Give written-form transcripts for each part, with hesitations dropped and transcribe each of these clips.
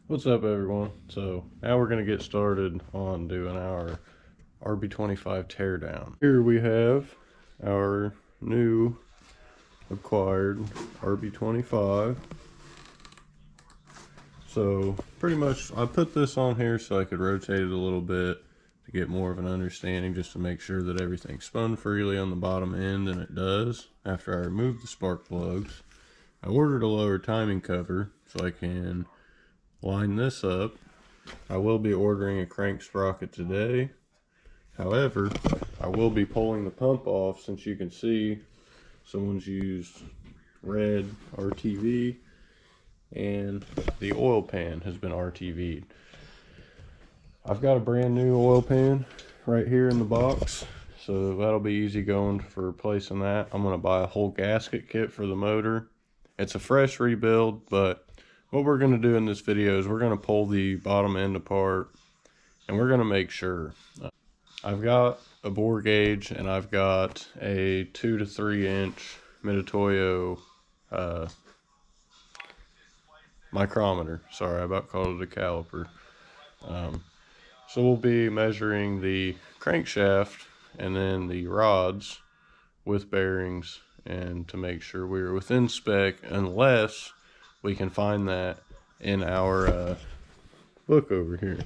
What's up, everyone? So now we're going to get started on doing our RB25 teardown. Here we have our new acquired RB25. So pretty much I put this on here so I could rotate it a little bit to get more of an understanding, just to make sure that everything spun freely on the bottom end, and it does. After I removed the spark plugs, I ordered a lower timing cover so I can line this up. I will be ordering a crank sprocket today. However, I will be pulling the pump off, since you can see someone's used red RTV and the oil pan has been RTV'd. I've got a brand new oil pan right here in the box, so that'll be easy going for replacing that. I'm going to buy a whole gasket kit for the motor. It's a fresh rebuild, but what we're going to do in this video is we're going to pull the bottom end apart, and we're going to make sure. I've got a bore gauge, and I've got a 2 to 3 inch Mitutoyo micrometer. Sorry, I about called it a caliper. So we'll be measuring the crankshaft and then the rods with bearings, and to make sure we're within spec, unless we can find that in our book over here.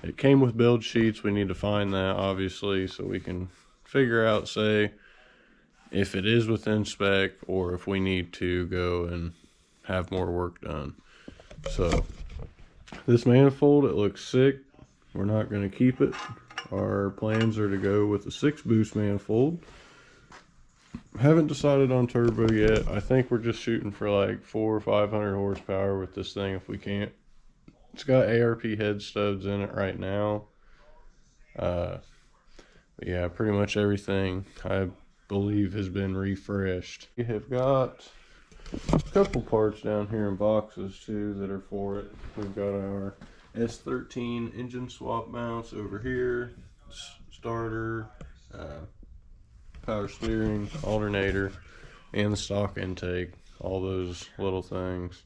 It came with build sheets. We need to find that, obviously, so we can figure out, say, if it is within spec or if we need to go and have more work done. So this manifold, it looks sick. We're not going to keep it. Our plans are to go with a 6 boost manifold. Haven't decided on turbo yet. I think we're just shooting for like 400 or 500 horsepower with this thing if we can't. It's got ARP head studs in it right now. But yeah, pretty much everything I believe has been refreshed. We have got a couple parts down here in boxes too that are for it. We've got our S13 engine swap mounts over here, starter, power steering, alternator, and the stock intake, all those little things.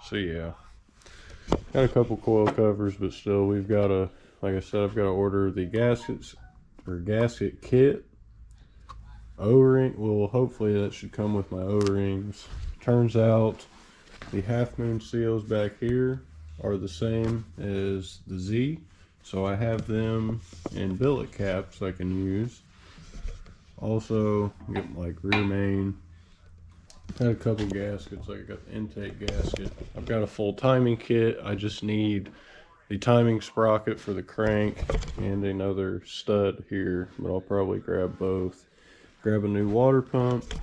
So yeah, got a couple coil covers, but still we've got to, like I said, I've got to order the gaskets or gasket kit. O-ring, well, hopefully that should come with my O-rings. Turns out the half moon seals back here are the same as the Z, so I have them in billet caps I can use. Also, get like rear main. Had a couple gaskets, like I got the intake gasket. I've got a full timing kit. I just need the timing sprocket for the crank and another stud here, but I'll probably grab both. Grab a new water pump.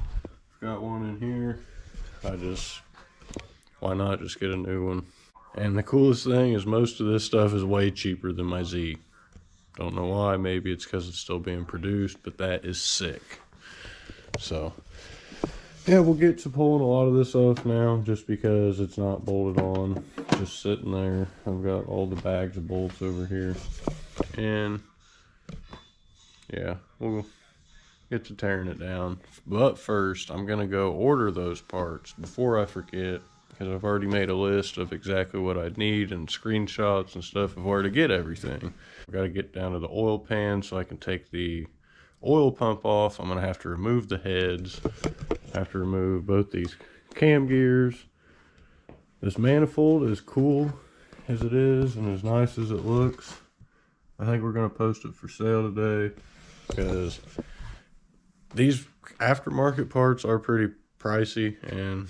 Got one in here. Why not just get a new one? And the coolest thing is most of this stuff is way cheaper than my Z. Don't know why, maybe it's because it's still being produced, but that is sick. So yeah, we'll get to pulling a lot of this off now, just because it's not bolted on, just sitting there. I've got all the bags of bolts over here, and yeah, we'll get to tearing it down. But first, I'm gonna go order those parts before I forget, because I've already made a list of exactly what I need and screenshots and stuff of where to get everything. I've got to get down to the oil pan so I can take the oil pump off. I'm going to have to remove the heads. I have to remove both these cam gears. This manifold, as cool as it is and as nice as it looks, I think we're going to post it for sale today, because these aftermarket parts are pretty pricey, and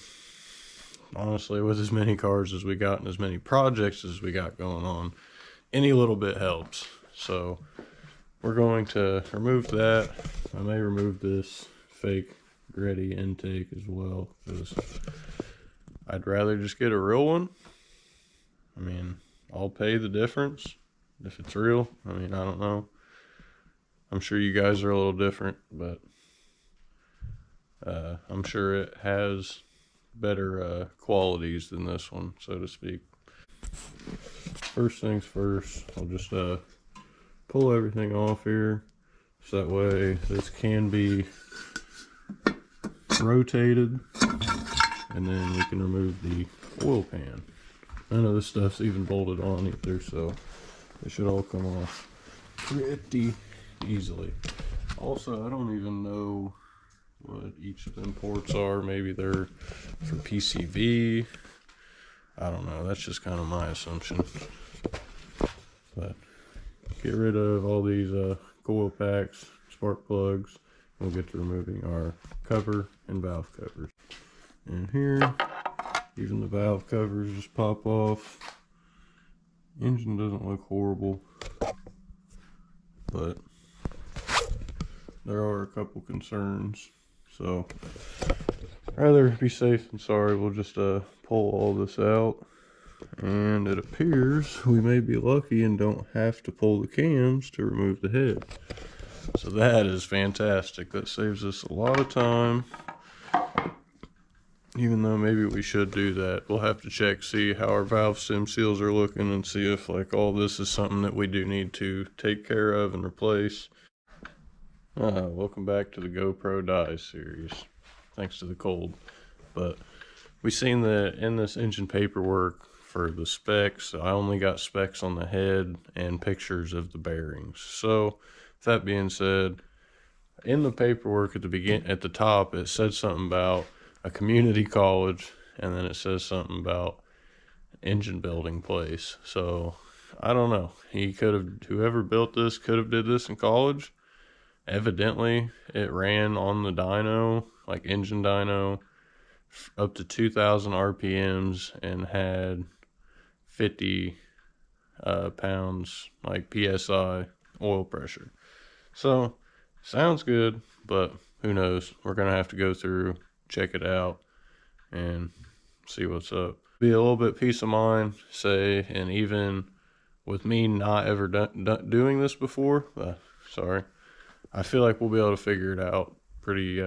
honestly, with as many cars as we got and as many projects as we got going on, any little bit helps. So we're going to remove that. I may remove this fake Gretty intake as well, because I'd rather just get a real one. I mean, I'll pay the difference if it's real. I mean, I don't know. I'm sure you guys are a little different, but I'm sure it has better qualities than this one, so to speak. First things first, I'll just pull everything off here, so that way this can be rotated, and then we can remove the oil pan. None of this stuff's even bolted on either, so it should all come off pretty easily. Also, I don't even know what each of them ports are. Maybe they're for PCV. I don't know. That's just kind of my assumption. But get rid of all these coil packs, spark plugs. We'll get to removing our cover and valve covers. And here, even the valve covers just pop off. Engine doesn't look horrible, but there are a couple concerns. So rather be safe than sorry. We'll just pull all this out, and it appears we may be lucky and don't have to pull the cams to remove the head. So that is fantastic. That saves us a lot of time, even though maybe we should do that. We'll have to check, see how our valve stem seals are looking, and see if like all this is something that we do need to take care of and replace. Welcome back to the GoPro Dies series. Thanks to the cold. But we seen that in this engine paperwork for the specs, I only got specs on the head and pictures of the bearings. So with that being said, in the paperwork at the top, it said something about a community college, and then it says something about engine building place. So I don't know. Whoever built this could have did this in college. Evidently, it ran on the dyno, like engine dyno, up to 2,000 RPMs and had 50 pounds, like PSI oil pressure. So, sounds good, but who knows? We're going to have to go through, check it out, and see what's up. Be a little bit peace of mind, say, and even with me not ever doing this before, sorry, I feel like we'll be able to figure it out pretty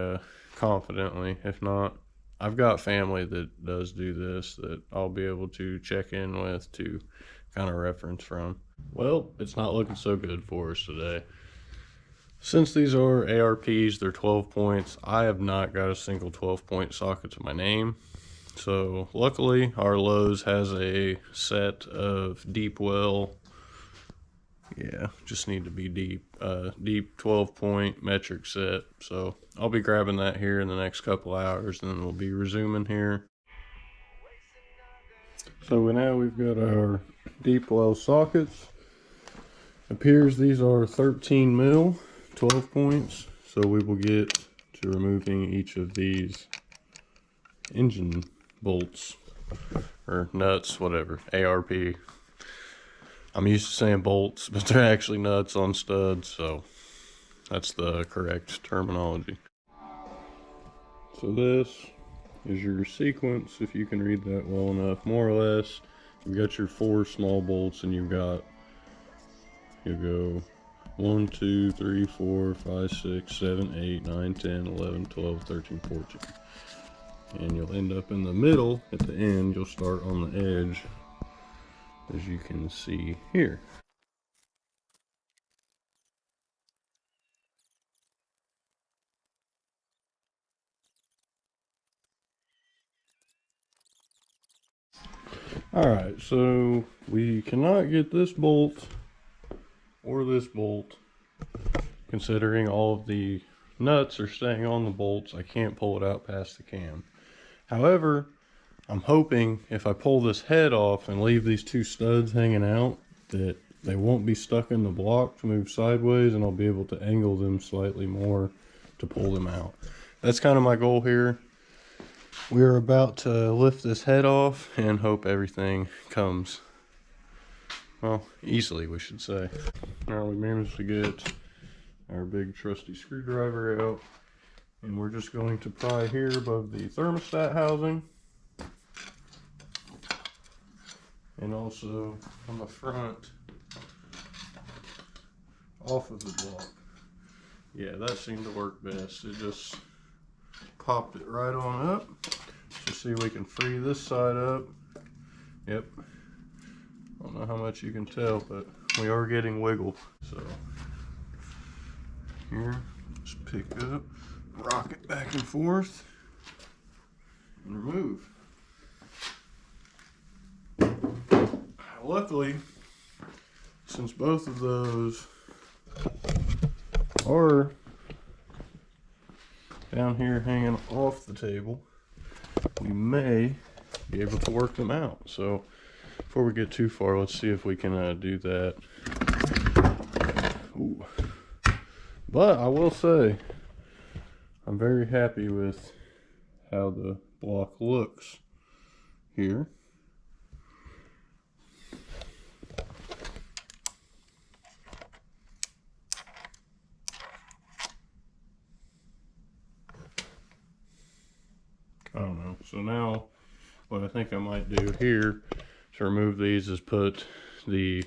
confidently. If not, I've got family that does do this that I'll be able to check in with to kind of reference from. Well, it's not looking so good for us today. Since these are ARPs, they're 12 points. I have not got a single 12-point socket to my name. So luckily, our Lowe's has a set of deep well. Yeah, just need to be deep 12-point metric set. So I'll be grabbing that here in the next couple hours, and then we'll be resuming here. So now we've got our deep well sockets. Appears these are 13 mil, 12 points. So we will get to removing each of these engine bolts or nuts, whatever, ARP. I'm used to saying bolts, but they're actually nuts on studs, so that's the correct terminology. So this is your sequence, if you can read that well enough, more or less. You've got your 4 small bolts, and you'll go 1, 2, 3, 4, 5, 6, 7, 8, 9, 10, 11, 12, 13, 14. And you'll end up in the middle. At the end, you'll start on the edge, as you can see here. Alright, so we cannot get this bolt or this bolt. Considering all of the nuts are staying on the bolts, I can't pull it out past the cam. However, I'm hoping if I pull this head off and leave these 2 studs hanging out, that they won't be stuck in the block to move sideways, and I'll be able to angle them slightly more to pull them out. That's kind of my goal here. We're about to lift this head off and hope everything comes, well, easily, we should say. Now we managed to get our big trusty screwdriver out, and we're just going to pry here above the thermostat housing, and also on the front off of the block. Yeah, that seemed to work best. It just popped it right on up. Let's see if we can free this side up. Yep. I don't know how much you can tell, but we are getting wiggle. So here, just pick up, rock it back and forth, and remove. luckily, since both of those are down here hanging off the table, we may be able to work them out. So before we get too far, let's see if we can do that. Ooh. But I will say, I'm very happy with how the block looks here. I don't know. So now what I think I might do here to remove these is put the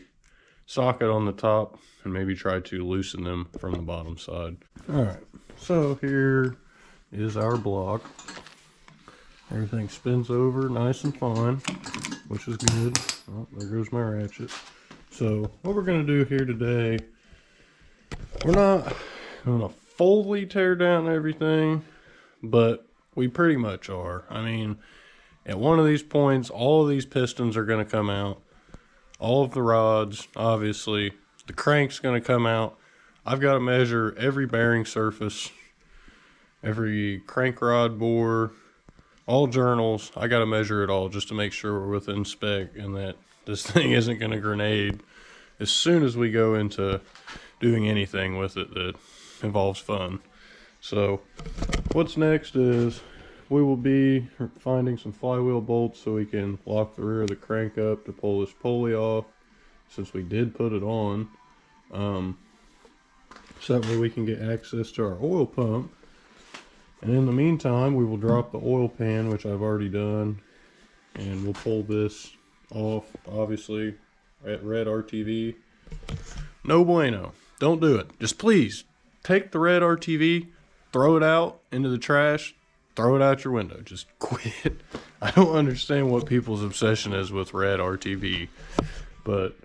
socket on the top and maybe try to loosen them from the bottom side. Alright, so here is our block. Everything spins over nice and fine, which is good. Oh, there goes my ratchet. So what we're going to do here today, we're not going to fully tear down everything, but we pretty much are. I mean, at one of these points, all of these pistons are going to come out. All of the rods, obviously. The crank's going to come out. I've got to measure every bearing surface, every crank rod bore, all journals. I got to measure it all just to make sure we're within spec and that this thing isn't going to grenade as soon as we go into doing anything with it that involves fun. So what's next is we will be finding some flywheel bolts so we can lock the rear of the crank up to pull this pulley off, since we did put it on. So that way we can get access to our oil pump. And in the meantime, we will drop the oil pan, which I've already done, and we'll pull this off, obviously, at red RTV. No bueno. Don't do it. Just please take the red RTV, throw it out into the trash, throw it out your window. Just quit. I don't understand what people's obsession is with red RTV, but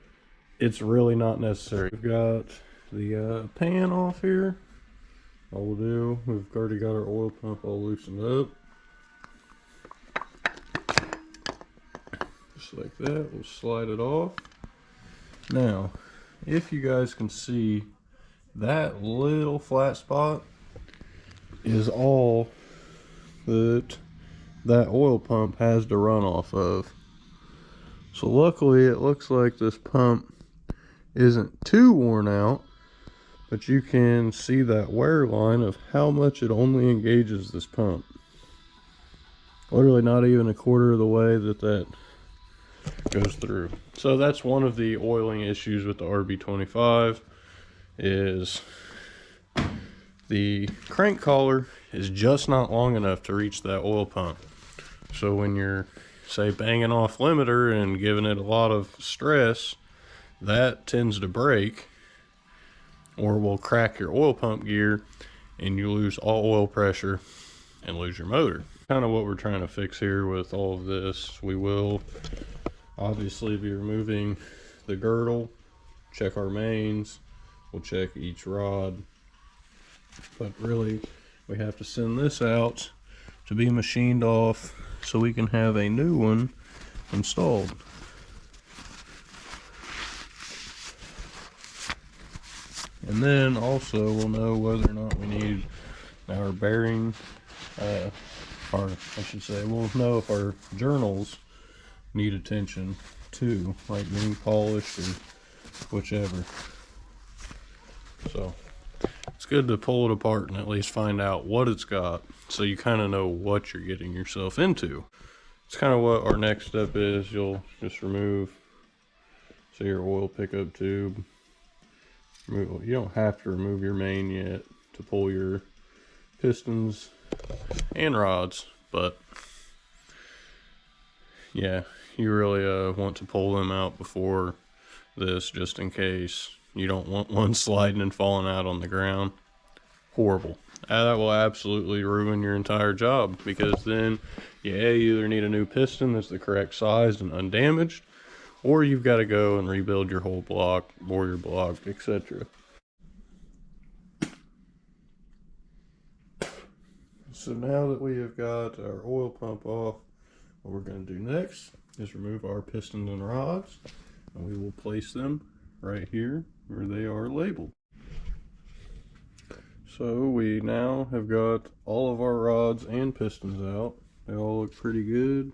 it's really not necessary. We've got the pan off here. All we'll do, we've already got our oil pump all loosened up. Just like that, we'll slide it off. Now, if you guys can see, that little flat spot is all that oil pump has to run off of. So luckily it looks like this pump isn't too worn out, but you can see that wear line of how much it only engages this pump. Literally not even a quarter of the way that goes through. So that's one of the oiling issues with the RB25, is the crank collar is just not long enough to reach that oil pump. So when you're, say, banging off limiter and giving it a lot of stress, that tends to break or will crack your oil pump gear and you lose all oil pressure and lose your motor. Kind of what we're trying to fix here with all of this. We will obviously be removing the girdle, check our mains, we'll check each rod, but really we have to send this out to be machined off so we can have a new one installed. And then also we'll know whether or not we need our bearing, or I should say, we'll know if our journals need attention too, like being polished or whichever. So it's good to pull it apart and at least find out what it's got, so you kind of know what you're getting yourself into. It's kind of what our next step is. You'll just remove, say, your oil pickup tube. You don't have to remove your main yet to pull your pistons and rods, but yeah, you really want to pull them out before this, just in case you don't want one sliding and falling out on the ground. Horrible. That will absolutely ruin your entire job, because then you either need a new piston that's the correct size and undamaged, or you've got to go and rebuild your whole block, bore your block, etc. So now that we have got our oil pump off, what we're going to do next is remove our pistons and rods. we will place them right here where they are labeled. So we now have got all of our rods and pistons out. They all look pretty good.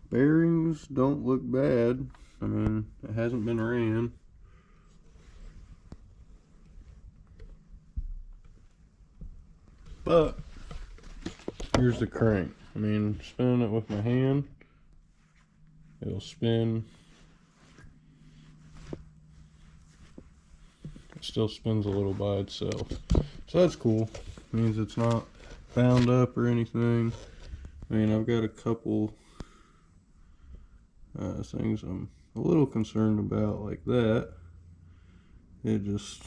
Bearings don't look bad. I mean, it hasn't been ran. But here's the crank. I mean, spinning it with my hand, it'll spin. It still spins a little by itself. So that's cool. Means it's not bound up or anything. I mean, I've got a couple things I'm a little concerned about, like that. It just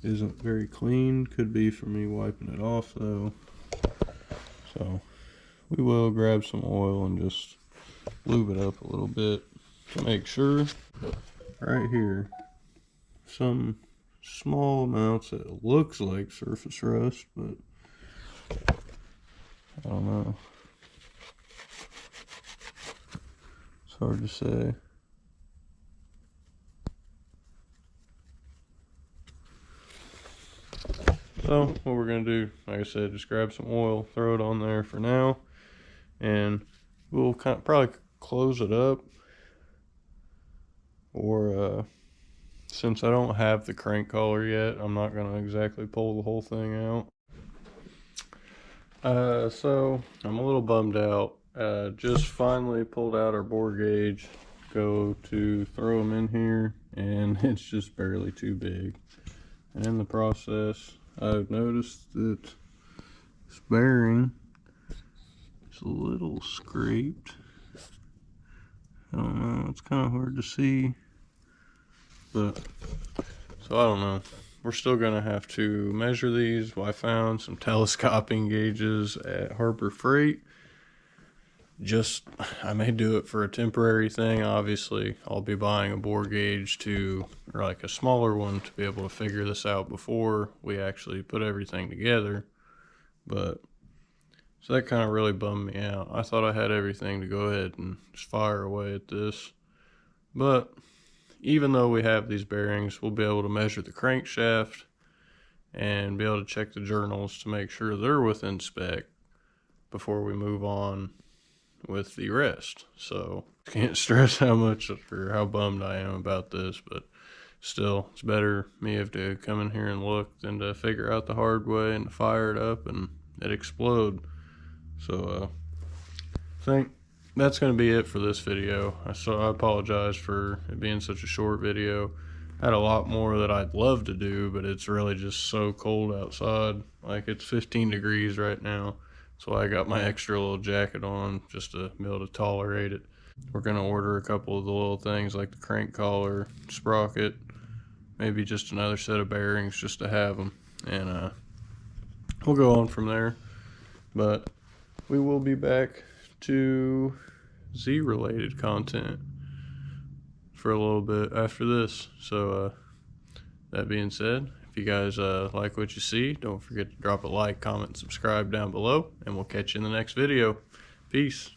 isn't very clean. Could be for me wiping it off though. So we will grab some oil and just lube it up a little bit to make sure. Right here, some small amounts that looks like surface rust, but I don't know. It's hard to say. So what we're gonna do, like I said, just grab some oil, throw it on there for now, and we'll probably close it up. Or since I don't have the crank collar yet, I'm not gonna exactly pull the whole thing out. So I'm a little bummed out. Just finally pulled out our bore gauge, go to throw them in here, and it's just barely too big. And in the process, I've noticed that this bearing is a little scraped. I don't know, it's kind of hard to see, but so I don't know. We're still gonna have to measure these. Well, I found some telescoping gauges at Harbor Freight. I may do it for a temporary thing. Obviously, I'll be buying a bore gauge or like a smaller one, to be able to figure this out before we actually put everything together. But so that kind of really bummed me out. I thought I had everything to go ahead and just fire away at this. But even though we have these bearings, we'll be able to measure the crankshaft and be able to check the journals to make sure they're within spec before we move on with the rest. So can't stress how much or how bummed I am about this, but still, it's better me have to come in here and look than to figure out the hard way and to fire it up and it explode. So I think that's going to be it for this video. So I apologize for it being such a short video. I had a lot more that I'd love to do, but it's really just so cold outside. Like, it's 15 degrees right now. So I got my extra little jacket on just to be able to tolerate it. We're going to order a couple of the little things like the crank collar, sprocket, maybe just another set of bearings just to have them. And we'll go on from there. But we will be back to Z-related content for a little bit after this. So that being said, if you guys like what you see, don't forget to drop a like, comment, subscribe down below, and we'll catch you in the next video. Peace.